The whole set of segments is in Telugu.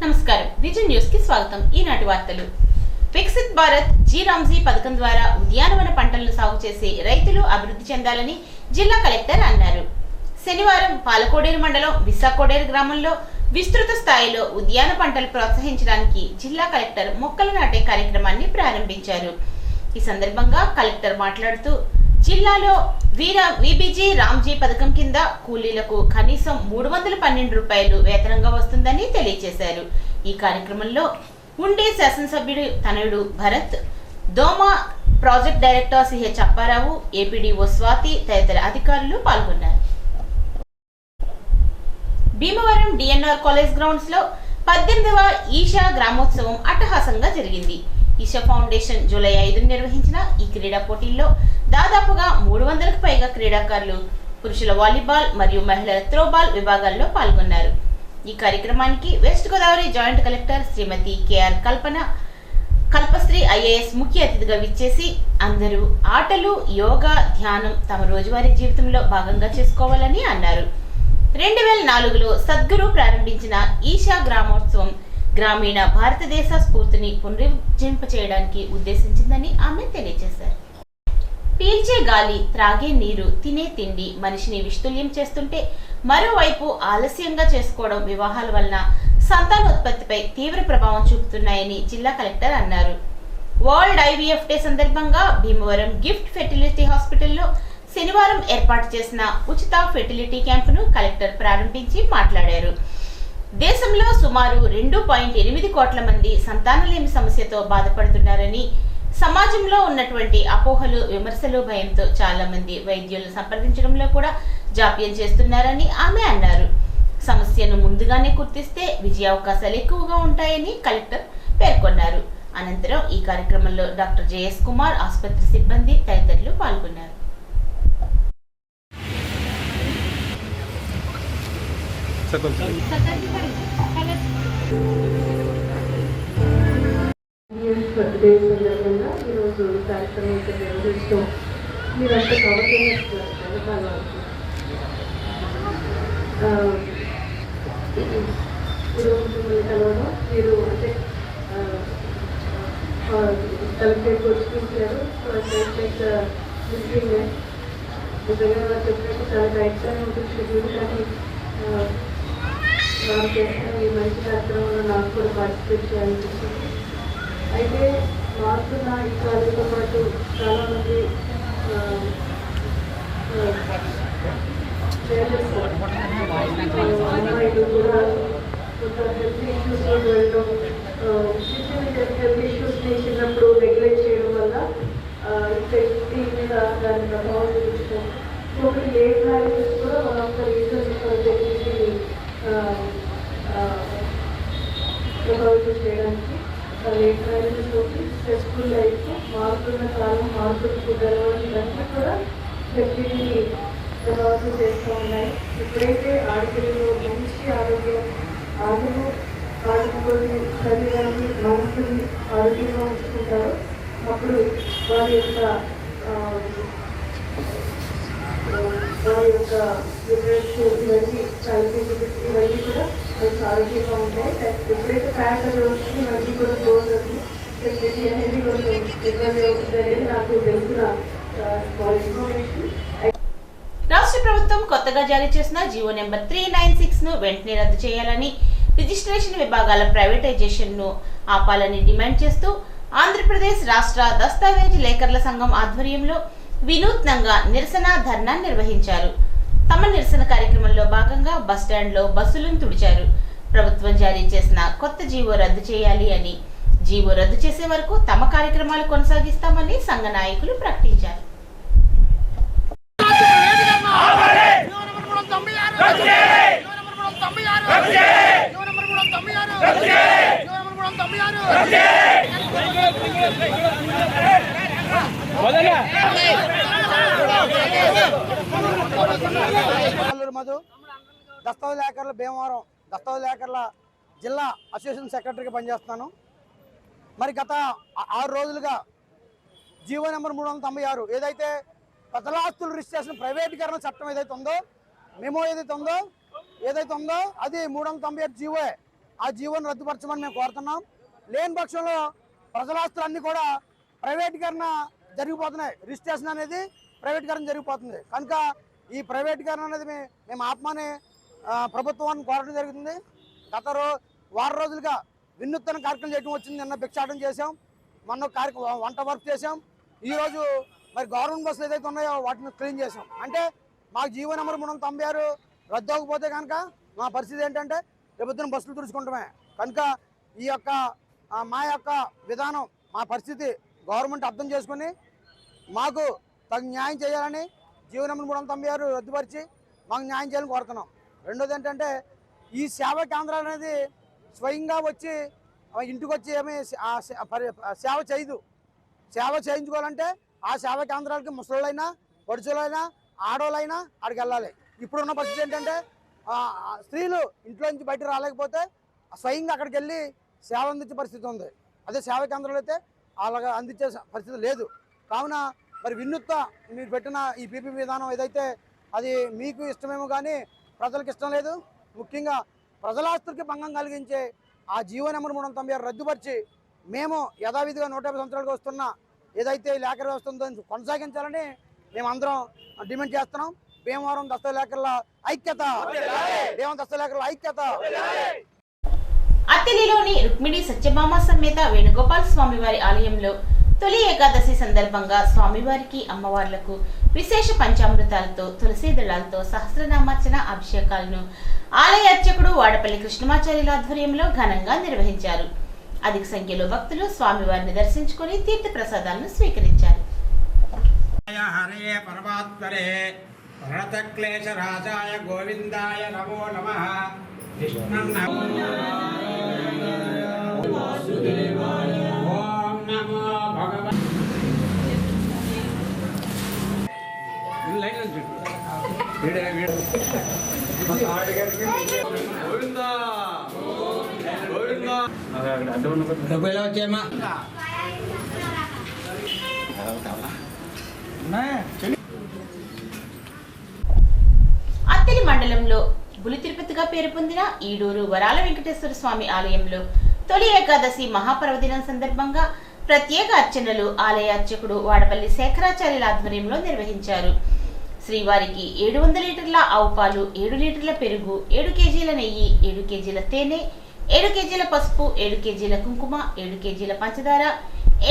నమస్కారం విజన్ న్యూస్ కి స్వాగతం। ఈనాటి వార్తలు। వికసిత్ భారత్ జీ పథకం ద్వారా ఉద్యానవన పంటలను సాగు చేసి రైతులు అభివృద్ధి చెందాలని జిల్లా కలెక్టర్ అన్నారు। శనివారం పాలకోడేరు మండలం విసాకోడేరు గ్రామంలో విస్తృత స్థాయిలో ఉద్యాన పంటలు ప్రోత్సహించడానికి జిల్లా కలెక్టర్ మొక్కలు నాటే కార్యక్రమాన్ని ప్రారంభించారు। ఈ సందర్భంగా కలెక్టర్ మాట్లాడుతూ జిల్లాలో వీబీజీ రామ్జీ పథకం కింద కూలీలకు కనీసం 312 రూపాయలు వేతనంగా వస్తుందని తెలియజేశారు। ఈ కార్యక్రమంలో ఉండే శాసనసభ్యుడు తనయుడు భరత్, దోమ project director CH Apparao, APDO Swathi తదితర అధికారులు పాల్గొన్నారు। భీమవరం డిఎన్ఆర్ కాలేజ్ గ్రౌండ్స్ లో 18వ ఈషా గ్రామోత్సవం అట్టహాసంగా జరిగింది। ఈషా ఫౌండేషన్ జూలై 5 నిర్వహించిన ఈ క్రీడా పోటీల్లో దాదాపుగా 300కు పైగా క్రీడాకారులు పురుషుల వాలీబాల్ మరియు మహిళల త్రోబాల్ విభాగాల్లో పాల్గొన్నారు। ఈ కార్యక్రమానికి వెస్ట్ గోదావరి జాయింట్ కలెక్టర్ శ్రీమతి కేఆర్ కల్పశ్రీ ఐఏఎస్ ముఖ్య అతిథిగా విచ్చేసి అందరూ ఆటలు, యోగా, ధ్యానం తమ రోజువారీ జీవితంలో భాగంగా చేసుకోవాలని అన్నారు। 2004లో సద్గురు ప్రారంభించిన ఈషా గ్రామోత్సవం గ్రామీణ భారతదేశ స్ఫూర్తిని పునరుజ్జీవింపచేయడానికి ఉద్దేశించిందని ఆమె తెలియజేశారు। పీల్చే గాలి, త్రాగే నీరు, తినే తిండి మనిషిని విస్తుల్యం చేస్తుంటే మరోవైపు ఆలస్యంగా చేసుకోవడం వివాహాల వలన సంతానోత్పత్తిపై తీవ్ర ప్రభావం చూపుతున్నాయని జిల్లా కలెక్టర్ అన్నారు। వరల్డ్ ఐవీఎఫ్ డే సందర్భంగా భీమవరం గిఫ్ట్ ఫెర్టిలిటీ హాస్పిటల్లో శనివారం ఏర్పాటు చేసిన ఉచిత ఫెర్టిలిటీ క్యాంపును కలెక్టర్ ప్రారంభించి మాట్లాడారు। దేశంలో సుమారు 2.8 కోట్ల మంది సంతానలేమి సమస్యతో బాధపడుతున్నారని, సమాజంలో ఉన్నటువంటి అపోహలు, విమర్శలు, భయంతో చాలా మంది వైద్యులను సంప్రదించడంలో కూడా జాప్యం చేస్తున్నారని ఆమె అన్నారు। సమస్యను ముందుగానే గుర్తిస్తే విజయావకాశాలు ఎక్కువగా ఉంటాయని కలెక్టర్ పేర్కొన్నారు। అనంతరం ఈ కార్యక్రమంలో డాక్టర్ జేఎస్ కుమార్, ఆసుపత్రి సిబ్బంది తదితరులు పాల్గొన్నారు। ఈరోజు కార్యక్రమం నిర్వహిస్తూ మీరంతా కవర్ చేస్తున్నారు। ఈరోజు మిమ్మల్ని కలవడం మీరు అంటే కలెక్టరేట్ వచ్చి చూసారు। నిజంగా చెప్పినట్టు చాలా టైట్గానే ఉంటుంది షెడ్యూల్, కానీ నాకు చేసిన ఈ మంచి కార్యక్రమంలో నాకు కూడా పార్టిసిపేట్ చేయాలనిపిస్తుంది। అయితే మారుతున్న ఈ కాలంతో పాటు చాలామంది అమ్మాయిలు కూడా కొంత హెల్త్ ఇష్యూస్లో వెళ్ళడం, హెల్త్ ఇష్యూస్ని చిన్నప్పుడు నెగ్లెక్ట్ చేయడం వల్ల ఇంటి మీద దాని ప్రభావం చూపించడం, ఒకటి లేట్ మ్యారేజెస్ కూడా వన్ ఆఫ్ ద రీజన్స్ ప్రభావితం చేయడానికి లేట్ మ్యారేజెస్లోకి స్ట్రెస్ఫుల్ లైఫ్, మారుతున్న కాలం, మారుతున్న ఫుడ్ అలవాటు ఇవన్నీ కూడా ఫెర్టిలిటీని ప్రభావితం చేస్తూ ఉన్నాయి। ఎప్పుడైతే ఆడపిల్లలు మంచి ఆరోగ్యం, ఆరోగ్యం శరీరాన్ని, మనసుని ఆరోగ్యంగా ఉంచుకుంటారో అప్పుడు వారి యొక్క రిజల్ట్స్ ఇవన్నీ ఇవన్నీ కూడా మంచి ఆరోగ్యంగా ఉంటాయి। ఎప్పుడైతే ఫ్యాట్ అది వస్తుంది ఇవన్నీ కూడా గ్రోత్ అవుతుంది, ఫెసిలిటీ అనేది కొంచెం ఇబ్బంది అవుతుంది అనేది నాకు తెలిసిన ఇన్ఫర్మేషన్। రాష్ట్ర ప్రభుత్వం కొత్తగా జారీ చేసిన జీవో నెంబర్ 396 ను వెంటనే రద్దు చేయాలని, రిజిస్ట్రేషన్ విభాగాల ప్రైవేటైజేషన్ ను ఆపాలని డిమాండ్ చేస్తూ ఆంధ్రప్రదేశ్ రాష్ట్ర దస్తావేజ్ లేఖర్ల సంఘం ఆధ్వర్యంలో వినూత్నంగా నిరసన ధర్నా నిర్వహించారు। తమ నిరసన కార్యక్రమంలో భాగంగా బస్టాండ్లో బస్సులను తుడిచారు। ప్రభుత్వం జారీ చేసిన కొత్త జీవో రద్దు చేయాలి అని, జీవో రద్దు చేసే వరకు తమ కార్యక్రమాలు కొనసాగిస్తామని సంఘ నాయకులు ప్రకటించారు। మధు దస్తావేజ్ లేఖర్ల భీమవరం దస్తావేజ్ లేఖర్ల జిల్లా అసోసియేషన్ సెక్రటరీగా పనిచేస్తున్నాను। మరి గత 6 రోజులుగా జీవో నెంబర్ 396 ఏదైతే ప్రజల ఆస్తుల రిజిస్ట్రేషన్ ప్రైవేటీకరణ చట్టం ఏదైతే ఉందో, మెమో ఏదైతే ఉందో అది 397 జీవో ఆ జీవోను రద్దుపరచమని మేము కోరుతున్నాం. లేని పక్షంలో ప్రజల ఆస్తులన్నీ కూడా ప్రైవేటీకరణ జరిగిపోతున్నాయి. రిజిస్ట్రేషన్ అనేది ప్రైవేటీకరణ జరిగిపోతుంది. కనుక ఈ ప్రైవేటీకరణ అనేది మేము ఆత్మని ప్రభుత్వాన్ని కోరడం జరుగుతుంది. గత వారం రోజులుగా వినూత్న కార్యక్రమం చేయడం వచ్చింది. నిన్న భిక్షాటం చేసాం, మొన్న వంట వర్క్ చేసాం. ఈరోజు మరి గవర్నమెంట్ బస్సులు ఏదైతే ఉన్నాయో వాటిని క్లీన్ చేసాం. అంటే మాకు జీవో నెంబర్ 396 రద్దు అవ్వకపోతే కనుక మా పరిస్థితి ఏంటంటే రేపొద్దున బస్సులు తుడుచుకుంటామే. కనుక ఈ యొక్క మా యొక్క విధానం, మా పరిస్థితి గవర్నమెంట్ అర్థం చేసుకుని మాకు తగు న్యాయం చేయాలని జీవో నెంబర్ 396 రద్దుపరిచి మాకు న్యాయం చేయాలని కోరుతున్నాం. రెండోది ఏంటంటే ఈ సేవా కేంద్రాలు అనేది స్వయంగా వచ్చి ఇంటికి వచ్చి ఏమి సేవ చేయదు. సేవ చేయించుకోవాలంటే ఆ సేవా కేంద్రాలకి ముసళ్ళైనా, పడుచులైనా, ఆడవాళ్ళైనా అక్కడికి వెళ్ళాలి. ఇప్పుడున్న పరిస్థితి ఏంటంటే స్త్రీలు ఇంట్లో నుంచి బయటకు రాలేకపోతే స్వయంగా అక్కడికి వెళ్ళి సేవ అందించే పరిస్థితి ఉంది. అదే సేవా కేంద్రాలు అయితే అలాగా అందించే పరిస్థితి లేదు. కావున మరి వినూత్న మీరు పెట్టిన ఈ పీపీ విధానం ఏదైతే అది మీకు ఇష్టమేమో కానీ ప్రజలకు ఇష్టం లేదు. ముఖ్యంగా ప్రజల ఆస్తులకి భంగం కలిగించే ఆ జీవో నెంబర్ 396 రద్దుపరిచి మేము యథావిధిగా 150 సంవత్సరాలుగా వస్తున్న ఏదైతే లేఖల వ్యవస్థ ఉందో కొనసాగించాలని మేమందరం డిమాండ్ చేస్తున్నాం. భీమవరం దస్తలేఖరుల ఐక్యత, భీమవరం దస్తలేఖరుల ఐక్యత. అత్తిలిలోని రుక్మిణి సత్యభామ సమేత వేణుగోపాల స్వామివారి ఆలయంలో తొలి ఏకాదశి సందర్భంగా స్వామివారికి, అమ్మవార్లకు విశేష పంచామృతాలతో, తులసి దళాలతో సహస్రనామార్చన అభిషేకాలను ఆలయ అర్చకుడు వాడపల్లి కృష్ణమాచార్యుల ఆధ్వర్యంలో ఘనంగా నిర్వహించారు. అధిక సంఖ్యలో భక్తులు స్వామివారిని దర్శించుకుని తీర్థ ప్రసాదాలను స్వీకరించారు. హరే పరమాత్మనే ప్రణతక్లేశ రాజాయ గోవిందాయ నమో నమః. ఓం నమో భగవతే గోవిందా గోవిందా వచ్చేమా. అత్తిలి మండలంలో బులి తిరుపతిగా పేరు పొందిన ఈడూరు వరాల వెంకటేశ్వర స్వామి ఆలయంలో తొలి ఏకాదశి మహాపర్వదినం సందర్భంగా ప్రత్యేక అర్చనలు ఆలయ అర్చకుడు వాడపల్లి శేఖరాచార్యుల ఆధ్వర్యంలో నిర్వహించారు. శ్రీవారికి 700 లీటర్ల ఆవు పాలు, 7 లీటర్ల పెరుగు, 7 కేజీల నెయ్యి, 7 కేజీల తేనె, 7 కేజీల పసుపు, 7 కేజీల కుంకుమ, 7 కేజీల పంచదార,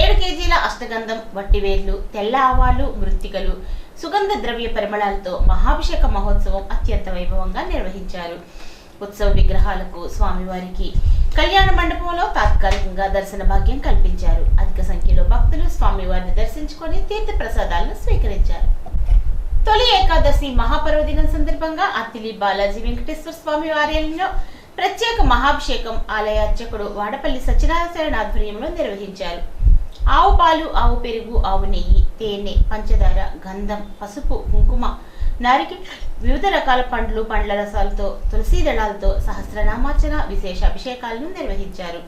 7 కేజీల అష్టగంధం, వట్టివేర్లు, తెల్ల ఆవాలు, మృత్తికలు, సుగంధ ద్రవ్య పరిమళాలతో మహాభిషేక మహోత్సవం అత్యంత వైభవంగా నిర్వహించారు. ఉత్సవ విగ్రహాలకు స్వామివారికి కళ్యాణ మండపంలో తాత్కాలికంగా దర్శన భాగ్యం కల్పించారు. అధిక సంఖ్యలో భక్తులు స్వామివారిని దర్శించుకొని తీర్థ ప్రసాదాలను స్వీకరించారు. తొలి ఏకాదశి మహాపర్వదినం సందర్భంగా అత్తిలి బాలాజీ వెంకటేశ్వర స్వామి ఆలయంలో ప్రత్యేక మహాభిషేకం ఆలయ అర్చకుడు వాడపల్లి సత్యనారాయణ ఆధ్వర్యంలో నిర్వహించారు. ఆవు పాలు, ఆవు పెరుగు, ఆవు నెయ్యి, తేనె, పంచదార, గంధం, పసుపు, కుంకుమ, నారికి, వివిధ రకాల పండ్లు, పండ్ల రసాలతో, తులసి దళాలతో సహస్రనామార్చన, విశేష అభిషేకాలను నిర్వహించారు.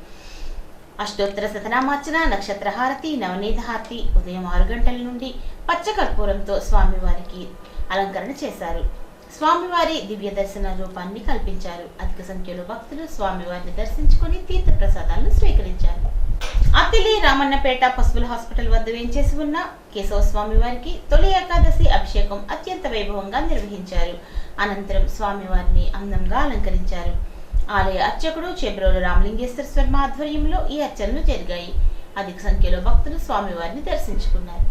అష్టోత్తర శతనామార్చన, నక్షత్ర హారతి, నవనీత హారతి ఉదయం 6 గంటల నుండి పచ్చకర్పూరంతో స్వామివారికి అలంకరణ చేశారు. స్వామివారి దివ్య దర్శన రూపాన్ని కల్పించారు. అధిక సంఖ్యలో భక్తులు స్వామివారిని దర్శించుకుని తీర్థ ప్రసాదాలను స్వీకరించారు. అత్తిలి రామన్నపేట పశువుల హాస్పిటల్ వద్ద వేంచేసి ఉన్న కేశవ స్వామివారికి తొలి ఏకాదశి అభిషేకం అత్యంత వైభవంగా నిర్వహించారు. అనంతరం స్వామివారిని అందంగా అలంకరించారు. ఆలయ అర్చకుడు చెబ్రోలు రామలింగేశ్వర శర్మ ఆధ్వర్యంలో ఈ అర్చనలు జరిగాయి. అధిక సంఖ్యలో భక్తులు స్వామివారిని దర్శించుకున్నారు.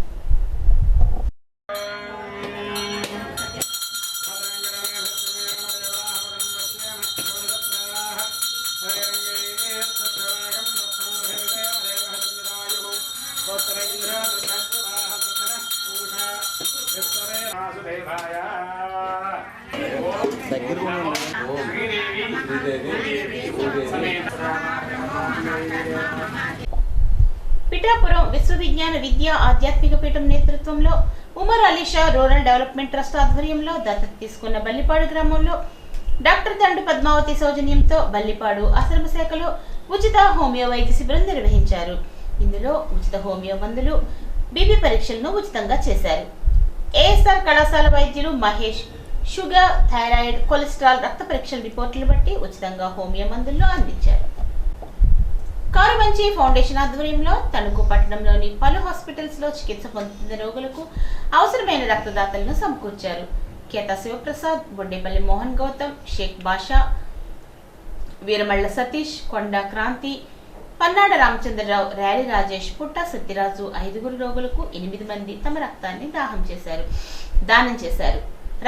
పిఠాపురం విశ్వవిజ్ఞాన విద్యా ఆధ్యాత్మిక పీఠం నేతృత్వంలో Umar Alisha rural development trust ఆధ్వర్యంలో దత్తత తీసుకున్న బల్లిపాడు గ్రామంలో డాక్టర్ దండు పద్మావతి సౌజన్యంతో బల్లిపాడు ఆశ్రమ శాఖలో ఉచిత హోమియో వైద్య శిబిరం నిర్వహించారు. ఇందులో ఉచిత హోమియో మందులు, బీపీ పరీక్షలను ఉచితంగా చేశారు. ఏఎస్ఆర్ కళాశాల వైద్యులు మహేష్ షుగర్, థైరాయిడ్, కొలెస్ట్రాల్, రక్త పరీక్షల రిపోర్టులు బట్టి ఉచితంగా హోమియో మందులను అందించారు. కారుమంచి ఫౌండేషన్ ఆధ్వర్యంలో తణుకు పట్టణంలోని పలు హాస్పిటల్స్ లో చికిత్స పొందుతున్న రోగులకు అవసరమైన రక్తదాతలను సమకూర్చారు. కేతా శివప్రసాద్, బొడ్డేపల్లి మోహన్ గౌతమ్, షేక్ బాషా, వీరమళ్ల సతీష్, కొండ క్రాంతి, పన్నాడ రామచంద్రరావు, ర్యాలీ రాజేష్, పుట్ట సత్యరాజు 5 రోగులకు 8 మంది తమ రక్తాన్ని దానం చేశారు.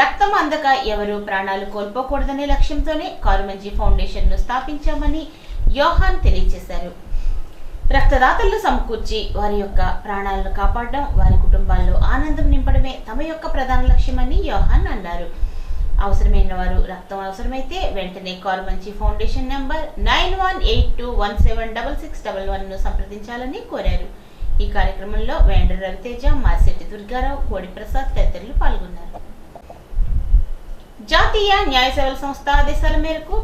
రక్తం అందక ఎవరు ప్రాణాలు కోల్పోకూడదనే లక్ష్యంతోనే కారుమంచి ఫౌండేషన్ ను స్థాపించామని యోహాన్ తెలియజేశారు. రక్తదాతలను సమకూర్చి వారి యొక్క ప్రాణాలను కాపాడడం, వారి కుటుంబాల్లో ఆనందం నింపడమే తమ యొక్క ప్రధాన లక్ష్యమని యోహాన్ అన్నారు. అవసరమైన వారు రక్తం అవసరమైతే వెంటనే కారుమంచి ఫౌండేషన్ నంబర్ 9182176611 ను సంప్రదించాలని కోరారు. ఈ కార్యక్రమంలో వేండ్ర రవితేజ, మార్శెట్టి దుర్గారావు, కోడి ప్రసాద్ తదితరులు పాల్గొన్నారు. జాతీయ న్యాయ సేవల సంస్థ ఆదేశాల మేరకు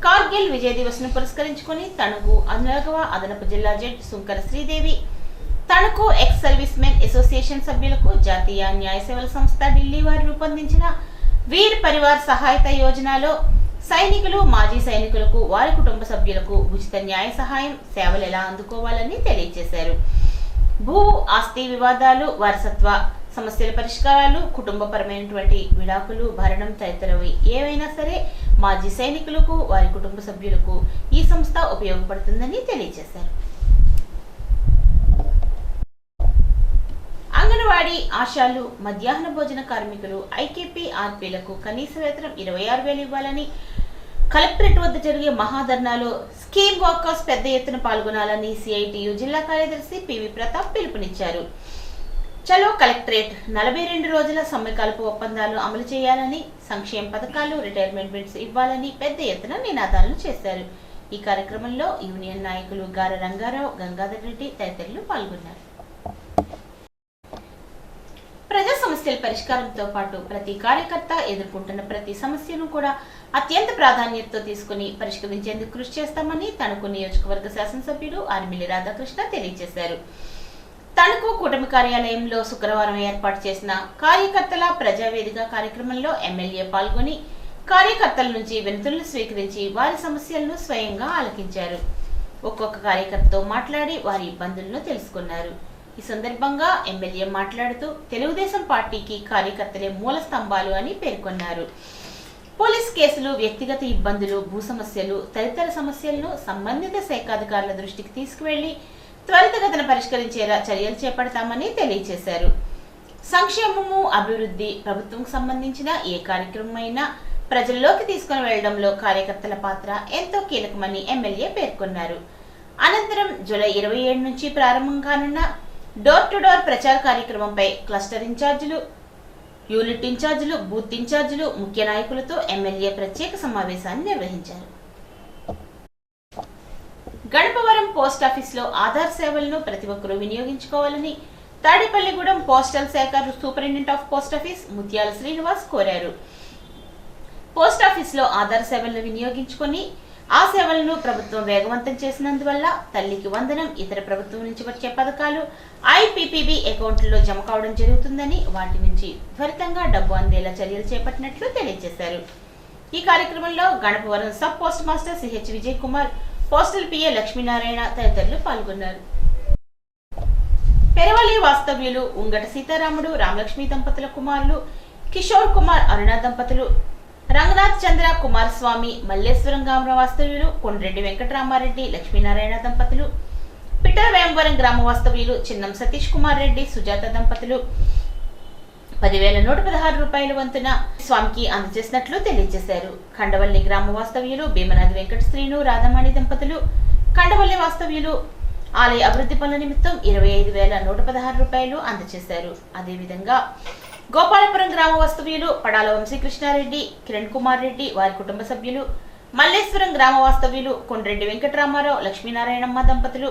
కార్గిల్ విజయ్ దివస్ ను పురస్కరించుకుని తణుకు 4వ అదనపు జిల్లా judge Sunkara Sridevi Tanuku ex service men association సభ్యులకు జాతీయ న్యాయ సేవల సంస్థ ఢిల్లీ వారు రూపొందించిన వీర్ పరివార్ సహాయత యోజనలో సైనికులు, మాజీ సైనికులకు, వారి కుటుంబ సభ్యులకు ఉచిత న్యాయ సహాయం సేవలు ఎలా అందుకోవాలని తెలియజేశారు. భూ ఆస్తి వివాదాలు, వారసత్వ సమస్యల పరిష్కారాలు, కుటుంబపరమైనటువంటి విడాకులు, భరణం తదితరవి ఏవైనా సరే మాజీ సైనికులకు, వారి కుటుంబ సభ్యులకు ఈ సంస్థ ఉపయోగపడుతుందని తెలియజేశారు. అంగన్వాడీ ఆశాలు, మధ్యాహ్న భోజన కార్మికులు, ఐకేపీ ఆర్పీలకు కనీస వేతనం 26,000 ఇవ్వాలని కలెక్టరేట్ వద్ద జరిగే మహాధర్నాలో స్కీమ్ వర్కర్స్ పెద్ద ఎత్తున పాల్గొనాలని సిఐటియు జిల్లా కార్యదర్శి పివి ప్రతాప్ పిలుపునిచ్చారు. చలో కలెక్టరేట్ 42 రోజుల సమ్మెకాలపు ఒప్పందాలు అమలు చేయాలని, సంక్షేమ పథకాలు, రిటైర్మెంట్ బిల్స్ ఇవ్వాలని పెద్ద ఎత్తున నినాదాలను చేశారు. ఈ కార్యక్రమంలో యూనియన్ నాయకులు గార రంగారావు, గంగాధర్ రెడ్డి తదితరులు పాల్గొన్నారు. ప్రజా సమస్యల పరిష్కారంతో పాటు ప్రతి కార్యకర్త ఎదుర్కొంటున్న ప్రతి సమస్యను కూడా అత్యంత ప్రాధాన్యతతో తీసుకుని పరిష్కరించేందుకు కృషి చేస్తామని తణుకు నియోజకవర్గ శాసనసభ్యుడు ఆర్మిల్లి రాధాకృష్ణ తెలియజేశారు. తణుకు కూటమి కార్యాలయంలో శుక్రవారం ఏర్పాటు చేసిన కార్యకర్తల ప్రజావేదిక కార్యక్రమంలో ఎమ్మెల్యే పాల్గొని కార్యకర్తల నుంచి వినతులను స్వీకరించి వారి సమస్యలను స్వయంగా ఆలకించారు. ఒక్కొక్క కార్యకర్తతో మాట్లాడి వారి ఇబ్బందులను తెలుసుకున్నారు. ఈ సందర్భంగా ఎమ్మెల్యే మాట్లాడుతూ తెలుగుదేశం పార్టీకి కార్యకర్తలే మూల స్తంభాలు అని పేర్కొన్నారు. పోలీస్ కేసులు, వ్యక్తిగత ఇబ్బందులు, భూ సమస్యలు తదితర సమస్యలను సంబంధిత శాఖాధికారుల దృష్టికి తీసుకువెళ్లి త్వరితగతిన పరిష్కరించేలా చర్యలు చేపడతామని తెలియజేశారు. సంక్షేమము, అభివృద్ధి ప్రభుత్వం సంబంధించిన ఏ కార్యక్రమమైనా ప్రజల్లోకి తీసుకుని వెళ్లడంలో కార్యకర్తల పాత్ర ఎంతో కీలకమని ఎమ్మెల్యే పేర్కొన్నారు. అనంతరం జూలై 27 నుంచి ప్రారంభం కానున్న డోర్ టు డోర్ ప్రచార కార్యక్రమంపై క్లస్టర్ ఇన్ఛార్జీలు, యూనిట్ ఇన్ఛార్జీలు, బూత్ ఇన్ఛార్జీలు, ముఖ్య నాయకులతో ఎమ్మెల్యే ప్రత్యేక సమావేశాన్ని నిర్వహించారు. గణపవరం పోస్ట్ ఆఫీసులో ఆధార్ సేవలను ప్రతి ఒక్కరూ వినియోగించుకోవాలని తాడేపల్లిగూడెం పోస్టల్ శాఖ సూపరింటెండెంట్ ఆఫ్ పోస్ట్ ఆఫీస్ ముత్యాల శ్రీనివాస్ కోరారు. పోస్ట్ ఆఫీసులో ఆధార్ సేవలను వినియోగించుకొని ఆ సేవలను ప్రభుత్వం వేగవంతం చేసినందువల్ల తల్లికి వందనం, ఇతర ప్రభుత్వం నుంచి వచ్చే పథకాలు ఐపీపీబీ అకౌంట్లలో జమ కావడం జరుగుతుందని, వాటి నుంచి త్వరితంగా డబ్బు అందేలా చర్యలు చేపట్టినట్లు తెలియజేశారు. ఈ కార్యక్రమంలో Ganapavaram sub post master CH Vijay Kumar, postal PA Lakshminarayana తదితరులు పాల్గొన్నారు. పెరవలి వాస్తవ్యులు ఉంగట సీతారాముడు, రామలక్ష్మి దంపతుల కుమారులు కిషోర్ కుమార్, అరుణ దంపతులు, రంగనాథ్ చంద్ర కుమారస్వామి, మల్లేశ్వరం గ్రామ వాస్తవ్యులు కొండ్రెడ్డి వెంకటరామారెడ్డి, లక్ష్మీనారాయణ దంపతులు, పిట్టల వేమవరం గ్రామ వాస్తవ్యులు చిన్నం సతీష్ కుమార్ రెడ్డి, సుజాత దంపతులు 10,116 రూపాయల వంతున స్వామికి అందజేసినట్లు తెలియజేశారు. ఖండవల్లి గ్రామ వాస్తవ్యులు భీమనాథి వెంకట శ్రీను, రాధమాణి దంపతులు, ఖండవల్లి వాస్తవ్యులు ఆలయ అభివృద్ధి పనుల నిమిత్తం 25,116 రూపాయలు అందజేశారు. అదేవిధంగా గోపాలపురం గ్రామ వాస్తవ్యులు పడాల వంశీకృష్ణారెడ్డి, కిరణ్ కుమార్ రెడ్డి, వారి కుటుంబ సభ్యులు, మల్లేశ్వరం గ్రామ వాస్తవ్యులు కొండ్రెడ్డి వెంకటరామారావు, లక్ష్మీనారాయణమ్మ దంపతులు,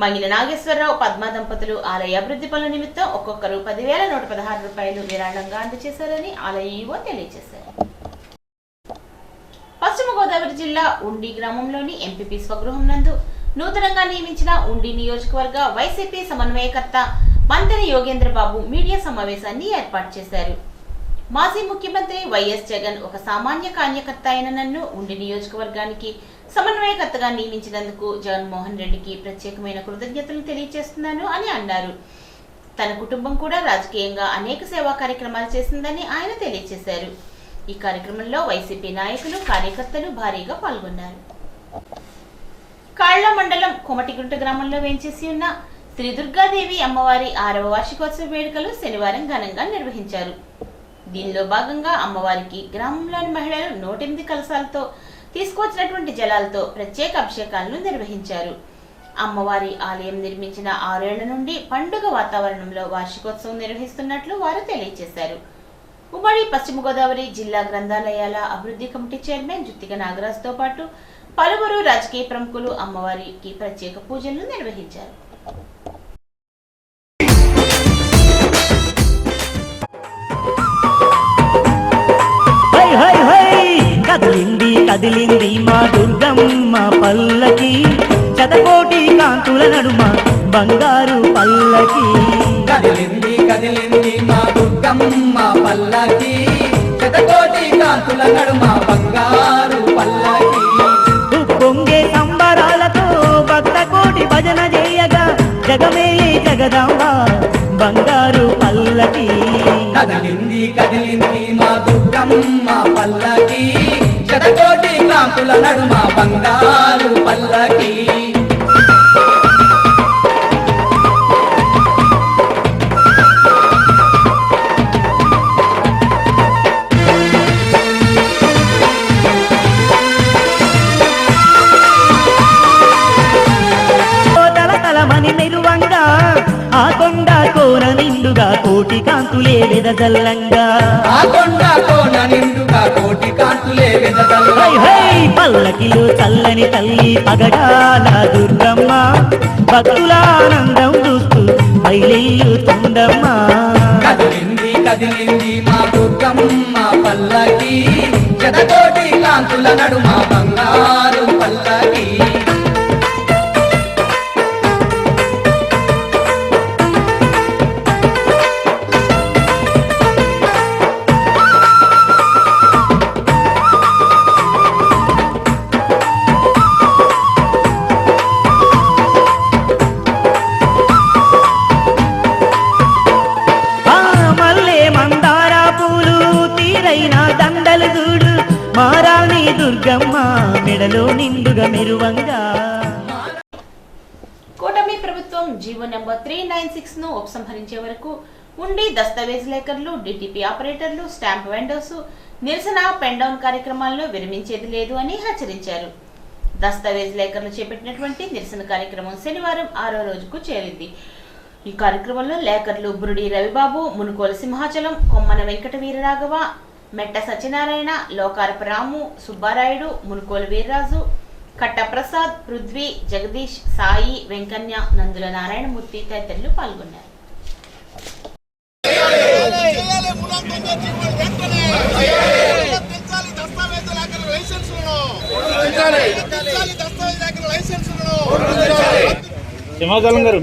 మంగిన నాగేశ్వరరావు, పద్మ దంపతులు ఆలయ అభివృద్ధి పనుల నిమిత్తం ఒక్కొక్కరు 10,116 రూపాయలు విరాళంగా అందజేశారని ఆలయ ఈవో తెలియజేశారు. పశ్చిమ గోదావరి జిల్లా ఉండి గ్రామంలోని ఎంపీపీ స్వగృహం నందు నూతనంగా నియమించిన ఉండి నియోజకవర్గ వైసీపీ సమన్వయకర్త మంత్రి యోగేంద్ర బాబు మీడియా సమావేశాన్ని ఏర్పాటు చేశారు. మాజీ ముఖ్యమంత్రి వైఎస్ జగన్ ఒక సామాన్య కార్యకర్త అయిన నన్ను ఉండి నియోజకవర్గానికి సమన్వయకర్తగా నియమించినందుకు జగన్మోహన్ రెడ్డికి ప్రత్యేకమైన కృతజ్ఞతలు తెలియజేస్తున్నాను అని అన్నారు. తన కుటుంబం కూడా రాజకీయంగా అనేక సేవా కార్యక్రమాలు చేసిందని ఆయన తెలియజేశారు. ఈ కార్యక్రమంలో వైసీపీ నాయకులు, కార్యకర్తలు భారీగా పాల్గొన్నారు. కాళ్ల మండలం కొమటిగుంట గ్రామంలో వేంచేసి ఉన్న శ్రీ దుర్గాదేవి అమ్మవారి 6వ వార్షికోత్సవ వేడుకలు శనివారం ఘనంగా నిర్వహించారు. దీనిలో భాగంగా అమ్మవారికి గ్రామంలోని మహిళలు 108 కలశాలతో తీసుకొచ్చినటువంటి జలాలతో ప్రత్యేక అభిషేకాలను నిర్వహించారు. అమ్మవారి ఆలయం నిర్మించిన 6 ఏళ్ల నుండి పండుగ వాతావరణంలో వార్షికోత్సవం నిర్వహిస్తున్నట్లు వారు తెలియజేశారు. ఉమ్మడి పశ్చిమ గోదావరి జిల్లా గ్రంథాలయాల అభివృద్ధి కమిటీ చైర్మన్ జుత్తిక నాగరాజుతో పాటు పలువురు రాజకీయ ప్రముఖులు అమ్మవారికి ప్రత్యేక పూజలను నిర్వహించారు. కదిలింది కదిలింది మా దుర్గమ్మ పల్లకి, శతకోటి కాంతుల నడుమ బంగారు పల్లకి. కదిలింది కదిలింది మా దుర్గమ్మ పల్లకి, శతకోటి కాంతుల నడుమ బంగారు పల్లకి. పొంగే సంబరాలతో భక్త కోటి భజన చేయగా జగమేలే జగదాంబ బంగారు పల్లకి. కదిలింది కదిలింది మా దుర్గమ్మ పల్లకి, శతకోటి కాంతుల నడుమ బంగారు పల్లకి. ఆ కొండ కోన నిండుగా కోటి కాంతులే వెదజల్లంగా, ఆ కొండ కోన నిండుగా కోటి కాంతులే వెదజల్లంగా. పల్లకిలో చల్లని తల్లి పగడాల దుర్గమ్మ, భక్తుల ఆనందం చూస్తూ బయలుతుందమ్మా. కదిలింది కదిలింది మా దుర్గమ్మ పల్లకి, శతకోటి కాంతుల నడుమ బంగారు పల్లకి. మారాణి దుర్గమ్మ మెడలో నిండుగా మెరువంగా. కూటమి ప్రభుత్వం జీవో నెంబర్ 396 ను ఉపసంహరించే వరకు ఉండి దస్తావేజ్ లేఖర్లు, డిటిపి ఆపరేటర్లు, స్టాంప్ వెండర్స్ నిరసన పెన్ డౌన్ కార్యక్రమాలను విరమించేది లేదు అని హెచ్చరించారు. దస్తావేజ్ లేఖర్లు చేపట్టినటువంటి నిరసన కార్యక్రమం శనివారం 6వ రోజుకు చేరింది. ఈ కార్యక్రమంలో లేఖర్లు బురుడి రవిబాబు, మునుకోలు సింహాచలం, కొమ్మన వెంకట వీరరాఘవ, మెట్ట సత్యనారాయణ, లోకారప రాము, సుబ్బారాయుడు, మునుకోలు వీర్రాజు, కట్టప్రసాద్, పృథ్వీ, జగదీష్, సాయి, వెంకన్య, నందుల నారాయణమూర్తి తదితరులు పాల్గొన్నారు. సింహాచలం గారు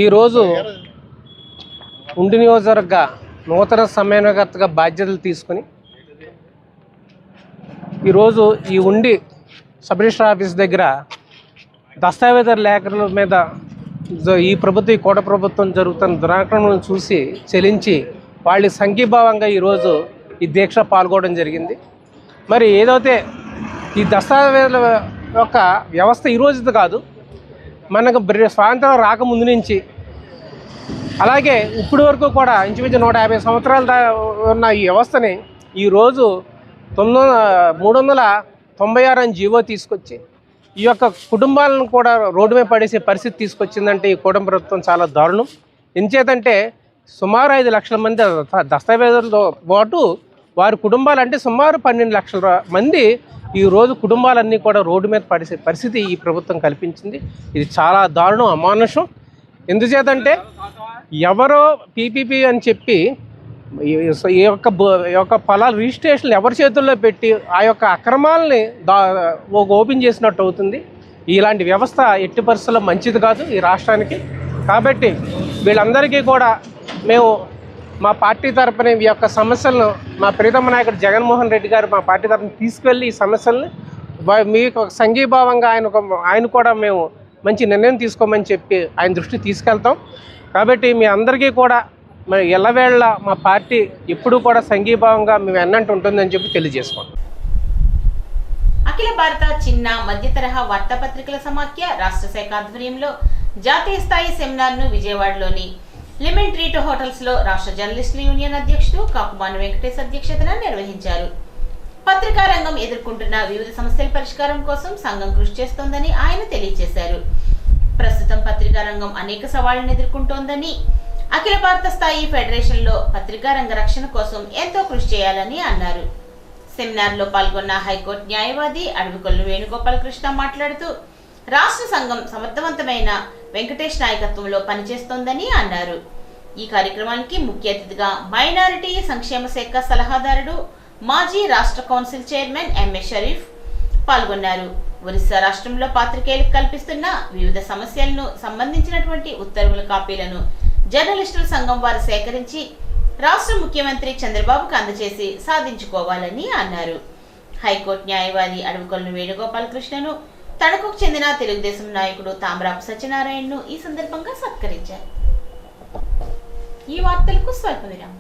ఈరోజు ఉండి నియోజకవర్గ నూతన సమన్వయకర్తగా బాధ్యతలు తీసుకుని ఈరోజు ఈ ఉండి సబ్ రిజిస్టర్ ఆఫీస్ దగ్గర దస్తావేజ లేఖల మీద ఈ ప్రభుత్వం, ఈ కోట ప్రభుత్వం జరుగుతున్న దురాక్రమణను చూసి చెలించి వాళ్ళ సంఘీభావంగా ఈరోజు ఈ దీక్ష పాల్గొనడం జరిగింది. మరి ఏదైతే ఈ దస్తావేజుల యొక్క వ్యవస్థ ఈరోజు కాదు, మనకు స్వాతంత్రం రాకముందు నుంచి అలాగే ఇప్పటి వరకు కూడా ఇంచుమించు 150 సంవత్సరాల ఉన్న ఈ వ్యవస్థని ఈరోజు 396 అని జీవో తీసుకొచ్చి ఈ యొక్క కుటుంబాలను కూడా రోడ్డు మీద పడేసే పరిస్థితి తీసుకొచ్చిందంటే ఈ కూటమి ప్రభుత్వం చాలా దారుణం. ఎంచేతంటే సుమారు 5 లక్షల మంది దస్తావేజులతో పాటు వారి కుటుంబాలు అంటే సుమారు 12 లక్షల మంది ఈరోజు కుటుంబాలన్నీ కూడా రోడ్డు మీద పడే పరిస్థితి ఈ ప్రభుత్వం కల్పించింది. ఇది చాలా దారుణం, అమానుషం. ఎందుచేతంటే ఎవరో పీపీపీ అని చెప్పి ఈ యొక్క పొలాల రిజిస్ట్రేషన్లు ఎవరి చేతుల్లో పెట్టి ఆ యొక్క అక్రమాలని ఓపెన్ చేసినట్టు అవుతుంది. ఇలాంటి వ్యవస్థ ఎట్టి పరిస్థితుల్లో మంచిది కాదు ఈ రాష్ట్రానికి. కాబట్టి వీళ్ళందరికీ కూడా మేము మా పార్టీ తరపున ఈ యొక్క సమస్యలను మా ప్రియతమ నాయకుడు జగన్మోహన్ రెడ్డి గారు మా పార్టీ తరపున తీసుకువెళ్ళి ఈ సమస్యల్ని మీకు సంఘీభావంగా ఆయన కూడా మేము మంచి నిర్ణయం తీసుకోమని చెప్పి ఆయన దృష్టికి తీసుకెళ్తాం. కాబట్టి మీ అందరికీ కూడా మరి ఎల్లవేళ మా పార్టీ ఎప్పుడూ కూడా సంఘీభావంగా మేము ఎన్నంటూ ఉంటుందని చెప్పి తెలియజేసుకోండి. అఖిల భారత చిన్న మధ్య తరహా వార్తాపత్రికల సమాఖ్య రాష్ట్ర శాఖ ఆధ్వర్యంలో జాతీయ స్థాయి సెమినార్ను విజయవాడలోని లెమన్ ట్రీట్ హోటల్స్ లో రాష్ట్ర జర్నలిస్టుల యూనియన్ అధ్యక్షుడు కాకుమాను వెంకటేష్ అధ్యక్షతన నిర్వహించారు. పత్రికా రంగం ఎదుర్కొంటున్న వివిధ సమస్యల పరిష్కారం కోసం సంఘం కృషి చేస్తోందని ఆయన తెలియజేశారు. ప్రస్తుతం పత్రికా రంగం అనేక సవాళ్లను ఎదుర్కొంటోందని, అఖిల భారత స్థాయి ఫెడరేషన్ లో పత్రికా రంగ రక్షణ కోసం ఎంతో కృషి చేయాలని అన్నారు. సెమినార్ లో పాల్గొన్న హైకోర్టు న్యాయవాది అడవికొల్లు వేణుగోపాలకృష్ణ మాట్లాడుతూ రాష్ట్ర సంఘం సమర్థవంతమైన వెంకటేష్ నాయకత్వంలో పనిచేస్తోందని అన్నారు. ఈ కార్యక్రమానికి ముఖ్య అతిథిగా మైనారిటీ సంక్షేమ శాఖ సలహాదారుడు మాజీ రాష్ట్ర కౌన్సిల్ చైర్మన్ ఎంఏ షరీఫ్ పాల్గొన్నారు. ఒరిస్సా రాష్ట్రంలో పాత్రికేయులకు కల్పిస్తున్న వివిధ సమస్యలను సంబంధించినటువంటి ఉత్తర్వుల కాపీలను జర్నలిస్టుల సంఘం వారు సేకరించి రాష్ట్ర ముఖ్యమంత్రి చంద్రబాబుకు అందజేసి సాధించుకోవాలని అన్నారు. హైకోర్టు న్యాయవాది అడవికొల్లు వేణుగోపాలకృష్ణను తణుకుకు చెందిన తెలుగుదేశం నాయకుడు తామరాపు సత్యనారాయణను ఈ సందర్భంగా సత్కరించారు. ఈ వార్తలకు స్వల్ప విరామం.